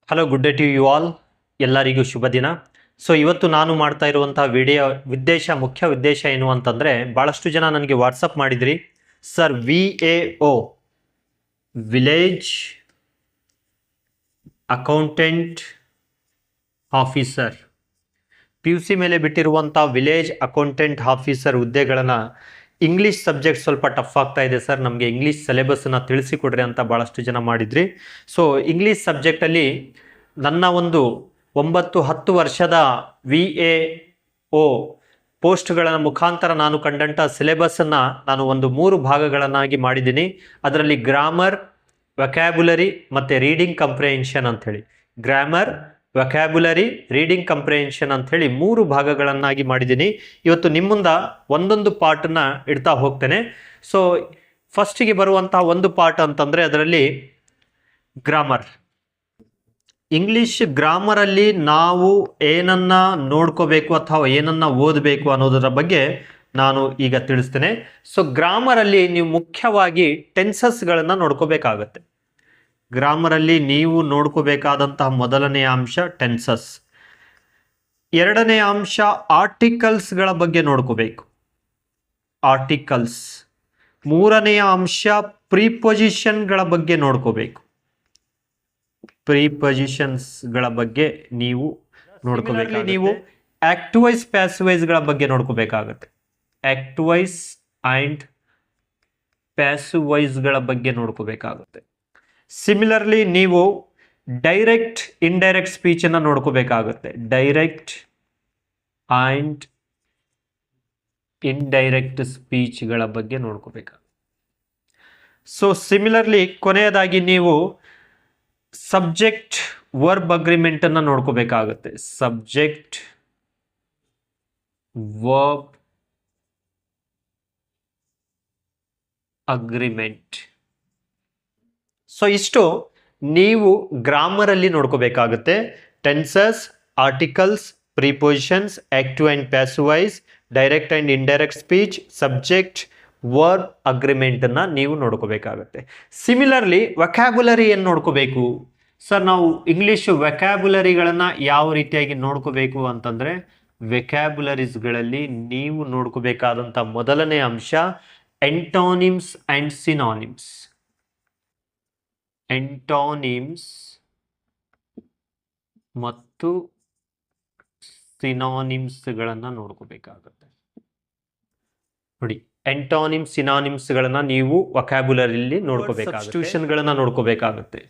Hello, good day to you all. ಎಲ್ಲರಿಗೂ ಶುಭ ದಿನ. ಸೊ ಇವತ್ತು ನಾನು ಮಾಡ್ತಾ ಇರುವಂಥ ಮುಖ್ಯ ಉದ್ದೇಶ ಏನು ಅಂತಂದರೆ, ಭಾಳಷ್ಟು ಜನ ನನಗೆ ವಾಟ್ಸಪ್ ಮಾಡಿದ್ರಿ, sir VAO village accountant officer PUC ಮೇಲೆ ಬಿಟ್ಟಿರುವಂಥ ವಿಲೇಜ್ ಅಕೌಂಟೆಂಟ್ ಆಫೀಸರ್ ಹುದ್ದೆಗಳನ್ನು ಇಂಗ್ಲೀಷ್ ಸಬ್ಜೆಕ್ಟ್ ಸ್ವಲ್ಪ ಟಫ್ ಆಗ್ತಾ ಇದೆ ಸರ್, ನಮಗೆ ಇಂಗ್ಲೀಷ್ ಸಿಲೆಬಸ್ಸನ್ನು ತಿಳಿಸಿಕೊಡ್ರಿ ಅಂತ ಭಾಳಷ್ಟು ಜನ ಮಾಡಿದ್ರಿ. ಸೊ ಇಂಗ್ಲೀಷ್ ಸಬ್ಜೆಕ್ಟಲ್ಲಿ ನನ್ನ ಒಂದು 9-10 ವರ್ಷದ VAO ಪೋಸ್ಟ್ಗಳ ಮುಖಾಂತರ ನಾನು ಕಂಡಂಥ ಸಿಲೆಬಸ್ಸನ್ನು ನಾನು ಒಂದು 3 ಭಾಗಗಳನ್ನಾಗಿ ಮಾಡಿದ್ದೀನಿ. ಅದರಲ್ಲಿ ಗ್ರಾಮರ್, ವೊಕ್ಯಾಬ್ಯುಲರಿ ಮತ್ತು ರೀಡಿಂಗ್ ಕಂಪ್ರಿಹೆನ್ಷನ್ ಅಂಥೇಳಿ, ಗ್ರಾಮರ್, ವೊಕ್ಯಾಬ್ಯುಲರಿ, ರೀಡಿಂಗ್ ಕಂಪ್ರಿಹೆನ್ಷನ್ ಅಂಥೇಳಿ 3 ಭಾಗಗಳನ್ನಾಗಿ ಮಾಡಿದ್ದೀನಿ. ಇವತ್ತು ನಿಮ್ಮ ಮುಂದೆ ಒಂದೊಂದು ಪಾರ್ಟನ್ನು ಇಡ್ತಾ ಹೋಗ್ತೇನೆ. ಸೊ ಫಸ್ಟಿಗೆ ಬರುವಂತಹ ಒಂದು ಪಾರ್ಟ್ ಅಂತಂದರೆ ಅದರಲ್ಲಿ ಗ್ರಾಮರ್. ಇಂಗ್ಲೀಷ್ ಗ್ರಾಮರಲ್ಲಿ ನಾವು ಏನನ್ನ ನೋಡ್ಕೋಬೇಕು ಅಥವಾ ಏನನ್ನ ಓದಬೇಕು ಅನ್ನೋದರ ಬಗ್ಗೆ ನಾನು ಈಗ ತಿಳಿಸ್ತೇನೆ. ಸೊ ಗ್ರಾಮರಲ್ಲಿ ನೀವು ಮುಖ್ಯವಾಗಿ ಟೆನ್ಸಸ್ಗಳನ್ನು ನೋಡ್ಕೋಬೇಕಾಗತ್ತೆ. ಗ್ರಾಮರಲ್ಲಿ ನೀವು ನೋಡ್ಕೋಬೇಕಾದಂತಹ ಮೊದಲನೆಯ ಅಂಶ ಟೆನ್ಸಸ್, ಎರಡನೇ ಅಂಶ ಆರ್ಟಿಕಲ್ಸ್ಗಳ ಬಗ್ಗೆ ನೋಡ್ಕೋಬೇಕು, ಆರ್ಟಿಕಲ್ಸ್. ಮೂರನೆಯ ಅಂಶ ಪ್ರಿಪೊಸಿಷನ್ಗಳ ಬಗ್ಗೆ ನೋಡ್ಕೋಬೇಕು, ಪ್ರಿಪೊಸಿಷನ್ಸ್ಗಳ ಬಗ್ಗೆ ನೀವು ನೋಡ್ಕೋಬೇಕು. ನೀವು ಆಕ್ಟಿವೈಸ್ ಪ್ಯಾಸಿವೈಸ್ಗಳ ಬಗ್ಗೆ ನೋಡ್ಕೋಬೇಕಾಗತ್ತೆ, ಆಕ್ಟಿವೈಸ್ ಆ್ಯಂಡ್ ಪ್ಯಾಸಿವೈಸ್ಗಳ ಬಗ್ಗೆ ನೋಡ್ಕೋಬೇಕಾಗುತ್ತೆ. ಸಿಮಿಲರ್ಲಿ ನೀವು ಡೈರೆಕ್ಟ್ ಇಂಡೈರೆಕ್ಟ್ ಸ್ಪೀಚನ್ನು ನೋಡ್ಕೋಬೇಕಾಗುತ್ತೆ, ಡೈರೆಕ್ಟ್ ಆ್ಯಂಡ್ ಇಂಡೈರೆಕ್ಟ್ ಸ್ಪೀಚ್ಗಳ ಬಗ್ಗೆ ನೋಡ್ಕೋಬೇಕಾಗುತ್ತೆ. ಸೊ ಸಿಮಿಲರ್ಲಿ ಕೊನೆಯದಾಗಿ ನೀವು ಸಬ್ಜೆಕ್ಟ್ ವರ್ಬ್ ಅಗ್ರಿಮೆಂಟನ್ನು ನೋಡ್ಕೋಬೇಕಾಗುತ್ತೆ, ಸಬ್ಜೆಕ್ಟ್ ವರ್ಬ್ ಅಗ್ರಿಮೆಂಟ್. ಸೊ ಇಷ್ಟು ನೀವು ಗ್ರಾಮರಲ್ಲಿ ನೋಡ್ಕೋಬೇಕಾಗುತ್ತೆ. Tenses, articles, prepositions, active and passive voice, direct and indirect speech, subject verb ಅಗ್ರಿಮೆಂಟನ್ನು ನೀವು ನೋಡ್ಕೋಬೇಕಾಗುತ್ತೆ. ಸಿಮಿಲರ್ಲಿ ವೊಕ್ಯಾಬ್ಯುಲರಿ ಏನು ನೋಡ್ಕೋಬೇಕು ಸರ್? ನಾವು ಇಂಗ್ಲೀಷ್ ವೊಕ್ಯಾಬ್ಯುಲರಿಗಳನ್ನು ಯಾವ ರೀತಿಯಾಗಿ ನೋಡ್ಕೋಬೇಕು ಅಂತಂದರೆ, ವೊಕ್ಯಾಬ್ಯುಲರೀಸ್ಗಳಲ್ಲಿ ನೀವು ನೋಡ್ಕೋಬೇಕಾದಂಥ ಮೊದಲನೇ ಅಂಶ ಎಂಟಾನಿಮ್ಸ್ ಆ್ಯಂಡ್ ಸಿನಾನಿಮ್ಸ್. ಎಂಟಾನಿಮ್ಸ್ ಮತ್ತು ಸಿನಾನಿಮ್ಸ್ಗಳನ್ನು ನೋಡ್ಕೋಬೇಕಾಗುತ್ತೆ. ನೋಡಿ, ಎಂಟಾನಿಮ್ಸ್, ಸಿನಾನಿಮ್ಸ್ಗಳನ್ನು ನೀವು ವೊಕ್ಯಾಬ್ಯುಲರಿಯಲ್ಲಿ ನೋಡ್ಕೋಬೇಕಾಗುತ್ತೆ. ಸಬ್ಸ್ಟಿಟ್ಯೂಷನ್ಗಳನ್ನು ನೋಡ್ಕೋಬೇಕಾಗುತ್ತೆ.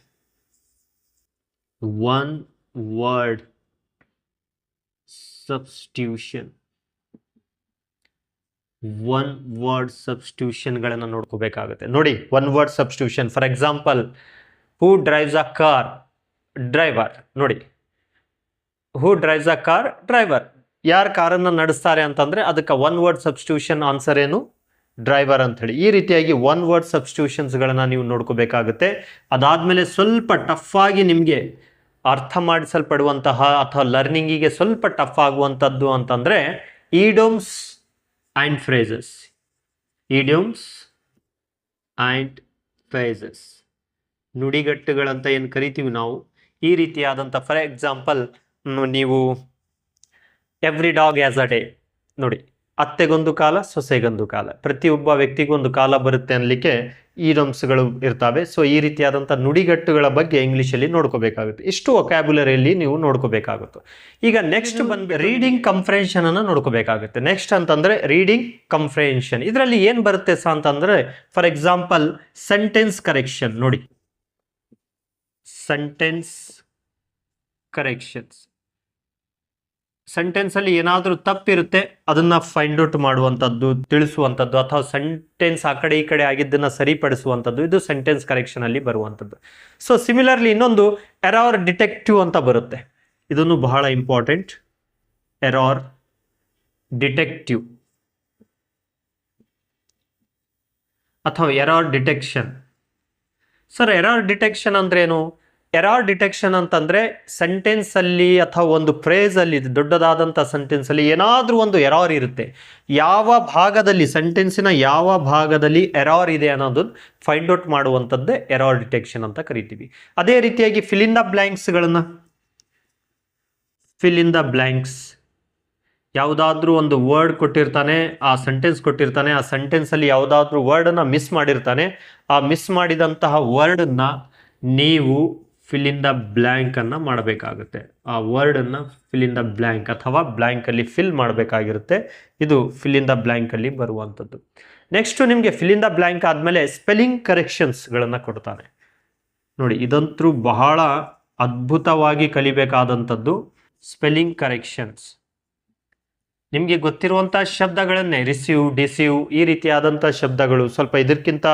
One word substitution, one word ಸಬ್ಸ್ಟಿಟ್ಯೂಷನ್ಗಳನ್ನು ನೋಡ್ಕೋಬೇಕಾಗುತ್ತೆ. ನೋಡಿ, one word substitution, for example, who drives a car? Driver. ನೋಡಿ, who drives a car? Driver. ಯಾರು ಕಾರನ್ನು ನಡೆಸ್ತಾರೆ ಅಂತಂದರೆ ಅದಕ್ಕೆ ಒನ್ ವರ್ಡ್ ಸಬ್ಸ್ಟಿಟ್ಯೂಷನ್ ಆನ್ಸರ್ ಏನು? ಡ್ರೈವರ್ ಅಂಥೇಳಿ. ಈ ರೀತಿಯಾಗಿ ಒನ್ ವರ್ಡ್ ಸಬ್ಸ್ಟಿಟ್ಯೂಷನ್ಸ್ಗಳನ್ನು ನೀವು ನೋಡ್ಕೋಬೇಕಾಗುತ್ತೆ. ಅದಾದಮೇಲೆ ಸ್ವಲ್ಪ ಟಫ್ ಆಗಿ ನಿಮಗೆ ಅರ್ಥ ಮಾಡಿಸಲ್ಪಡುವಂತಹ ಅಥವಾ ಲರ್ನಿಂಗಿಗೆ ಸ್ವಲ್ಪ ಟಫ್ ಆಗುವಂಥದ್ದು ಅಂತಂದರೆ ಈಡೋಮ್ಸ್ ಆ್ಯಂಡ್ ಫ್ರೇಸಸ್. ಈಡಿಯೋಮ್ಸ್ ಆ್ಯಂಡ್ ಫ್ರೇಸಸ್, ನುಡಿಗಟ್ಟುಗಳಂತ ಏನು ಕರಿತೀವಿ ನಾವು, ಈ ರೀತಿಯಾದಂಥ, ಫಾರ್ ಎಕ್ಸಾಂಪಲ್ ನೀವು every dog as a day. ನೋಡಿ, ಅತ್ತೆಗೊಂದು ಕಾಲ, ಸೊಸೆಗೊಂದು ಕಾಲ, ಪ್ರತಿಯೊಬ್ಬ ವ್ಯಕ್ತಿಗೊಂದು ಕಾಲ ಬರುತ್ತೆ ಅನ್ನಲಿಕ್ಕೆ ಈಡೋಮ್ಸ್ಗಳು ಇರ್ತವೆ. ಸೊ ಈ ರೀತಿಯಾದಂಥ ನುಡಿಗಟ್ಟುಗಳ ಬಗ್ಗೆ ಇಂಗ್ಲೀಷಲ್ಲಿ ನೋಡ್ಕೋಬೇಕಾಗುತ್ತೆ. ಇಷ್ಟು ವೊಕ್ಯಾಬ್ಯುಲರಿಯಲ್ಲಿ ನೀವು ನೋಡ್ಕೋಬೇಕಾಗುತ್ತೆ. ಈಗ ನೆಕ್ಸ್ಟ್ ಬಂದು ರೀಡಿಂಗ್ ಕಂಪ್ರಿಹೆನ್ಷನ್ ಅನ್ನು ನೋಡ್ಕೋಬೇಕಾಗುತ್ತೆ. ನೆಕ್ಸ್ಟ್ ಅಂತಂದರೆ ರೀಡಿಂಗ್ ಕಂಪ್ರಿಹೆನ್ಷನ್. ಇದರಲ್ಲಿ ಏನು ಬರುತ್ತೆ ಸಹ ಅಂತಂದರೆ, ಫಾರ್ ಎಕ್ಸಾಂಪಲ್ ಸೆಂಟೆನ್ಸ್ ಕರೆಕ್ಷನ್. ನೋಡಿ, ಸೆಂಟೆನ್ಸ್ ಕರೆಕ್ಷನ್ಸ್, ಸೆಂಟೆನ್ಸಲ್ಲಿ ಏನಾದರೂ ತಪ್ಪಿರುತ್ತೆ ಅದನ್ನು ಫೈಂಡ್ ಔಟ್ ಮಾಡುವಂಥದ್ದು, ತಿಳಿಸುವಂಥದ್ದು, ಅಥವಾ ಸೆಂಟೆನ್ಸ್ ಆ ಕಡೆ ಈ ಕಡೆ ಆಗಿದ್ದನ್ನು ಸರಿಪಡಿಸುವಂಥದ್ದು, ಇದು ಸೆಂಟೆನ್ಸ್ ಕರೆಕ್ಷನಲ್ಲಿ ಬರುವಂಥದ್ದು. ಸೊ ಸಿಮಿಲರ್ಲಿ ಇನ್ನೊಂದು ಎರರ್ ಡಿಟೆಕ್ಟಿವ್ ಅಂತ ಬರುತ್ತೆ. ಇದನ್ನು ಬಹಳ ಇಂಪಾರ್ಟೆಂಟ್, ಎರರ್ ಡಿಟೆಕ್ಟಿವ್ ಅಥವಾ error detection. Sir error detection ಅಂದ್ರೇನು? ಎರರ್ ಡಿಟೆಕ್ಷನ್ ಅಂತಂದರೆ ಸೆಂಟೆನ್ಸಲ್ಲಿ ಅಥವಾ ಒಂದು ಫ್ರೇಸಲ್ಲಿ ದೊಡ್ಡದಾದಂಥ ಸೆಂಟೆನ್ಸಲ್ಲಿ ಏನಾದರೂ ಒಂದು ಎರರ್ ಇರುತ್ತೆ. ಯಾವ ಭಾಗದಲ್ಲಿ ಸೆಂಟೆನ್ಸಿನ ಯಾವ ಭಾಗದಲ್ಲಿ ಎರರ್ ಇದೆ ಅನ್ನೋದನ್ನು ಫೈಂಡ್ ಔಟ್ ಮಾಡುವಂಥದ್ದೇ ಎರರ್ ಡಿಟೆಕ್ಷನ್ ಅಂತ ಕರಿತೀವಿ. ಅದೇ ರೀತಿಯಾಗಿ ಫಿಲ್ ಇನ್ ದ ಬ್ಲ್ಯಾಂಕ್ಸ್ಗಳನ್ನು ಫಿಲ್ ಇನ್ ದ ಬ್ಲ್ಯಾಂಕ್ಸ್, ಯಾವುದಾದ್ರೂ ಒಂದು ವರ್ಡ್ ಕೊಟ್ಟಿರ್ತಾನೆ, ಆ ಸೆಂಟೆನ್ಸ್ ಕೊಟ್ಟಿರ್ತಾನೆ, ಆ ಸೆಂಟೆನ್ಸಲ್ಲಿ ಯಾವುದಾದ್ರೂ ವರ್ಡನ್ನು ಮಿಸ್ ಮಾಡಿರ್ತಾನೆ, ಆ ಮಿಸ್ ಮಾಡಿದಂತಹ ವರ್ಡನ್ನು ನೀವು ಫಿಲ್ ಇನ್ ದ ಬ್ಲ್ಯಾಂಕನ್ನು ಮಾಡಬೇಕಾಗುತ್ತೆ. ಆ ವರ್ಡನ್ನು ಫಿಲ್ ಇನ್ ದ ಬ್ಲ್ಯಾಂಕ್ ಅಥವಾ ಬ್ಲ್ಯಾಂಕಲ್ಲಿ ಫಿಲ್ ಮಾಡಬೇಕಾಗಿರುತ್ತೆ. ಇದು ಫಿಲ್ ಇನ್ ದ ಬ್ಲ್ಯಾಂಕಲ್ಲಿ ಬರುವಂಥದ್ದು. ನೆಕ್ಸ್ಟು ನಿಮಗೆ ಫಿಲ್ ಇನ್ ದ ಬ್ಲ್ಯಾಂಕ್ ಆದಮೇಲೆ ಸ್ಪೆಲ್ಲಿಂಗ್ ಕರೆಕ್ಷನ್ಸ್ಗಳನ್ನು ಕೊಡ್ತಾನೆ. ನೋಡಿ, ಇದಂತೂ ಬಹಳ ಅದ್ಭುತವಾಗಿ ಕಲಿಬೇಕಾದಂಥದ್ದು. ಸ್ಪೆಲ್ಲಿಂಗ್ ಕರೆಕ್ಷನ್ಸ್ ನಿಮಗೆ ಗೊತ್ತಿರುವಂಥ ಶಬ್ದಗಳನ್ನೇ ರಿಸೀವ್, ಡಿಸೀವ್ ಈ ರೀತಿಯಾದಂಥ ಶಬ್ದಗಳು, ಸ್ವಲ್ಪ ಇದಕ್ಕಿಂತ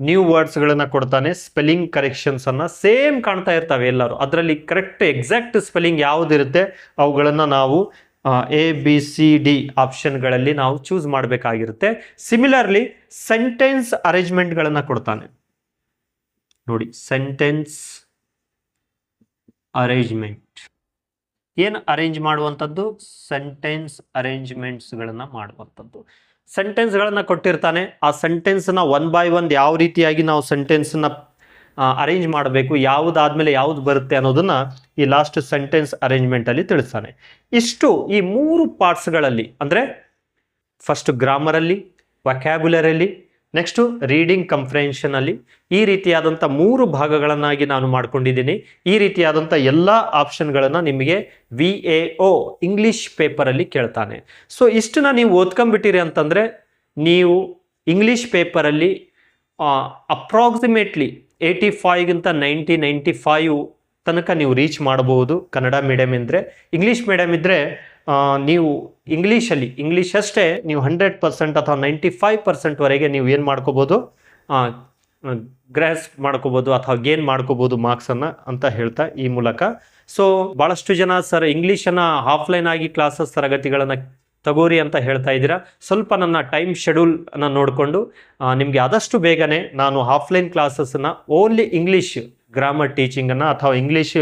ನ್ಯೂ ವರ್ಡ್ಸ್ಗಳನ್ನು ಕೊಡ್ತಾನೆ. ಸ್ಪೆಲ್ಲಿಂಗ್ ಕರೆಕ್ಷನ್ಸನ್ನು ಸೇಮ್ ಕಾಣ್ತಾ ಇರ್ತವೆ ಎಲ್ಲರೂ. ಅದರಲ್ಲಿ ಕರೆಕ್ಟ್ ಎಕ್ಸಾಕ್ಟ್ ಸ್ಪೆಲ್ಲಿಂಗ್ ಯಾವುದಿರುತ್ತೆ ಅವುಗಳನ್ನು ನಾವು ABCD ಆಪ್ಷನ್ಗಳಲ್ಲಿ ನಾವು ಚೂಸ್ ಮಾಡಬೇಕಾಗಿರುತ್ತೆ. ಸಿಮಿಲರ್ಲಿ ಸೆಂಟೆನ್ಸ್ ಅರೇಂಜ್ಮೆಂಟ್ಗಳನ್ನು ಕೊಡ್ತಾನೆ. ನೋಡಿ, ಸೆಂಟೆನ್ಸ್ ಅರೇಂಜ್ಮೆಂಟ್ ಏನು ಅರೇಂಜ್ ಮಾಡುವಂಥದ್ದು? ಸೆಂಟೆನ್ಸ್ ಅರೇಂಜ್ಮೆಂಟ್ಸ್ಗಳನ್ನು ಮಾಡುವಂಥದ್ದು. ಸೆಂಟೆನ್ಸ್ಗಳನ್ನು ಕೊಟ್ಟಿರ್ತಾನೆ. ಆ ಸೆಂಟೆನ್ಸ್ನ ಒನ್ ಬೈ ಒನ್ ಯಾವ ರೀತಿಯಾಗಿ ನಾವು ಸೆಂಟೆನ್ಸನ್ನ ಅರೇಂಜ್ ಮಾಡಬೇಕು, ಯಾವುದಾದ್ಮೇಲೆ ಯಾವುದು ಬರುತ್ತೆ ಅನ್ನೋದನ್ನು ಈ ಲಾಸ್ಟ್ ಸೆಂಟೆನ್ಸ್ ಅರೇಂಜ್ಮೆಂಟಲ್ಲಿ ತಿಳಿಸ್ತಾನೆ. ಇಷ್ಟು ಈ 3 ಪಾರ್ಟ್ಸ್ಗಳಲ್ಲಿ, ಅಂದರೆ ಫಸ್ಟ್ ಗ್ರಾಮರಲ್ಲಿ, ವೊಕ್ಯಾಬ್ಯುಲರಿಯಲ್ಲಿ, ನೆಕ್ಸ್ಟು ರೀಡಿಂಗ್ ಕಂಪ್ರೆನ್ಷನಲ್ಲಿ, ಈ ರೀತಿಯಾದಂಥ 3 ಭಾಗಗಳನ್ನಾಗಿ ನಾನು ಮಾಡ್ಕೊಂಡಿದ್ದೀನಿ. ಈ ರೀತಿಯಾದಂಥ ಎಲ್ಲ ಆಪ್ಷನ್ಗಳನ್ನು ನಿಮಗೆ VAO ಇಂಗ್ಲೀಷ್ ಪೇಪರಲ್ಲಿ ಕೇಳ್ತಾನೆ. ಸೊ ಇಷ್ಟನ್ನ ನೀವು ಓದ್ಕೊಂಡ್ಬಿಟ್ಟಿರಿ ಅಂತಂದರೆ ನೀವು ಇಂಗ್ಲೀಷ್ ಪೇಪರಲ್ಲಿ ಅಪ್ರಾಕ್ಸಿಮೇಟ್ಲಿ 85ಗಿಂತ 95 ತನಕ ನೀವು ರೀಚ್ ಮಾಡಬಹುದು. ಕನ್ನಡ ಮೀಡಿಯಮ್ ಇದ್ದರೆ. ಇಂಗ್ಲೀಷ್ ಮೀಡಿಯಮ್ ಇದ್ದರೆ ನೀವು ಇಂಗ್ಲೀಷ್ ಅಷ್ಟೇ ನೀವು 100% ಅಥವಾ 95%ವರೆಗೆ ನೀವು ಏನು ಮಾಡ್ಕೋಬೋದು, ಗ್ರಾಸ್ ಮಾಡ್ಕೋಬೋದು ಅಥವಾ ಗೇನ್ ಮಾಡ್ಕೋಬೋದು ಮಾರ್ಕ್ಸನ್ನು ಅಂತ ಹೇಳ್ತಾ ಈ ಮೂಲಕ. ಸೊ ಭಾಳಷ್ಟು ಜನ ಸರ್ ಇಂಗ್ಲೀಷನ್ನು ಆಫ್ಲೈನ್ ಆಗಿ ಕ್ಲಾಸಸ್ ತರಗತಿಗಳನ್ನು ತಗೋರಿ ಅಂತ ಹೇಳ್ತಾ ಇದ್ದೀರಾ. ಸ್ವಲ್ಪ ನನ್ನ ಟೈಮ್ ಶೆಡ್ಯೂಲನ್ನು ನೋಡಿಕೊಂಡು ನಿಮಗೆ ಆದಷ್ಟು ಬೇಗನೆ ನಾನು ಆಫ್ಲೈನ್ ಕ್ಲಾಸಸ್ಸನ್ನು ಓನ್ಲಿ ಇಂಗ್ಲೀಷ್ ಗ್ರಾಮರ್ ಟೀಚಿಂಗನ್ನು ಅಥವಾ ಇಂಗ್ಲೀಷ್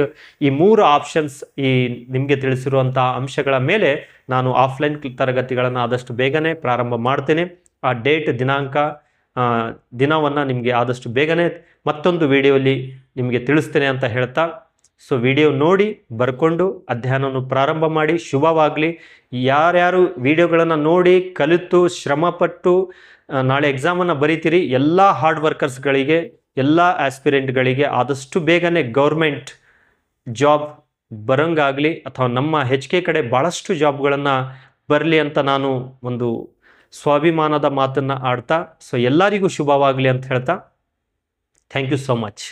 ಈ 3 ಆಪ್ಷನ್ಸ್ ಈ ನಿಮಗೆ ತಿಳಿಸಿರುವಂಥ ಅಂಶಗಳ ಮೇಲೆ ನಾನು ಆಫ್ಲೈನ್ ತರಗತಿಗಳನ್ನು ಆದಷ್ಟು ಬೇಗನೆ ಪ್ರಾರಂಭ ಮಾಡ್ತೇನೆ. ಆ ಡೇಟ್, ದಿನವನ್ನು ನಿಮಗೆ ಆದಷ್ಟು ಬೇಗನೆ ಮತ್ತೊಂದು ವಿಡಿಯೋಲಿ ನಿಮಗೆ ತಿಳಿಸ್ತೇನೆ ಅಂತ ಹೇಳ್ತಾ, ಸೊ ವಿಡಿಯೋ ನೋಡಿ ಬರ್ಕೊಂಡು ಅಧ್ಯಯನವನ್ನು ಪ್ರಾರಂಭ ಮಾಡಿ. ಶುಭವಾಗಲಿ. ಯಾರ್ಯಾರು ವಿಡಿಯೋಗಳನ್ನು ನೋಡಿ ಕಲಿತು ಶ್ರಮಪಟ್ಟು ನಾಳೆ ಎಕ್ಸಾಮನ್ನು ಬರೀತೀರಿ, ಎಲ್ಲ ಹಾರ್ಡ್ ವರ್ಕರ್ಸ್ಗಳಿಗೆ, ಎಲ್ಲ ಆಸ್ಪಿರೆಂಟ್ಗಳಿಗೆ ಆದಷ್ಟು ಬೇಗನೆ ಗೌರ್ಮೆಂಟ್ ಜಾಬ್ ಬರೋಂಗಾಗಲಿ ಅಥವಾ ನಮ್ಮ HK ಕಡೆ ಭಾಳಷ್ಟು ಜಾಬ್ಗಳನ್ನು ಬರಲಿ ಅಂತ ನಾನು ಒಂದು ಸ್ವಾಭಿಮಾನದ ಮಾತನ್ನು ಆಡ್ತಾ, ಸೊ ಎಲ್ಲರಿಗೂ ಶುಭವಾಗಲಿ ಅಂತ ಹೇಳ್ತಾ, ಥ್ಯಾಂಕ್ ಯು ಸೋ ಮಚ್.